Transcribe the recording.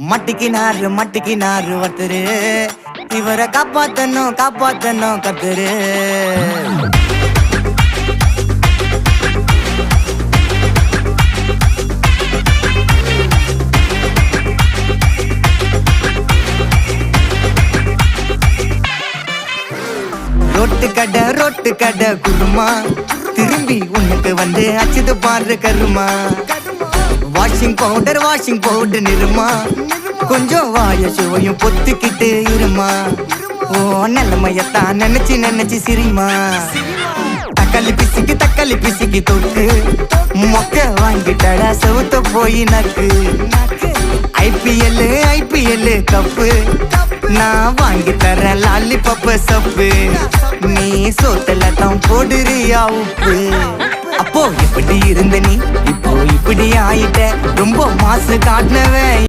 மட்டிக்கினாரு ஒருத்தரு இவரை காப்பாத்தணும் கத்துரு ரொட்டு கடை குருமா திரும்பி உனக்கு வந்து அச்சுது பாரு கருமா வாஷிங் பவுடர் நிறுமா கொஞ்சம் வாய சுவையும் பொத்துக்கிட்டு இருமா ஓ நிலைமையத்தான் நினைச்சு சிரிமா தக்காளி பிசிக்கி தொட்டு மொக்க வாங்கிட்டடா செவுத்த போய் நக்கு ஐபிஎல் கப்பு நான் வாங்கி தரேன் லாலிபப்பு சப்பு நீ சோத்தல தான் போடுறியா உப்பு அப்போ இப்படி இருந்த நீ இப்போ இப்படி ஆயிட்ட ரொம்ப மாசு காட்டினவன்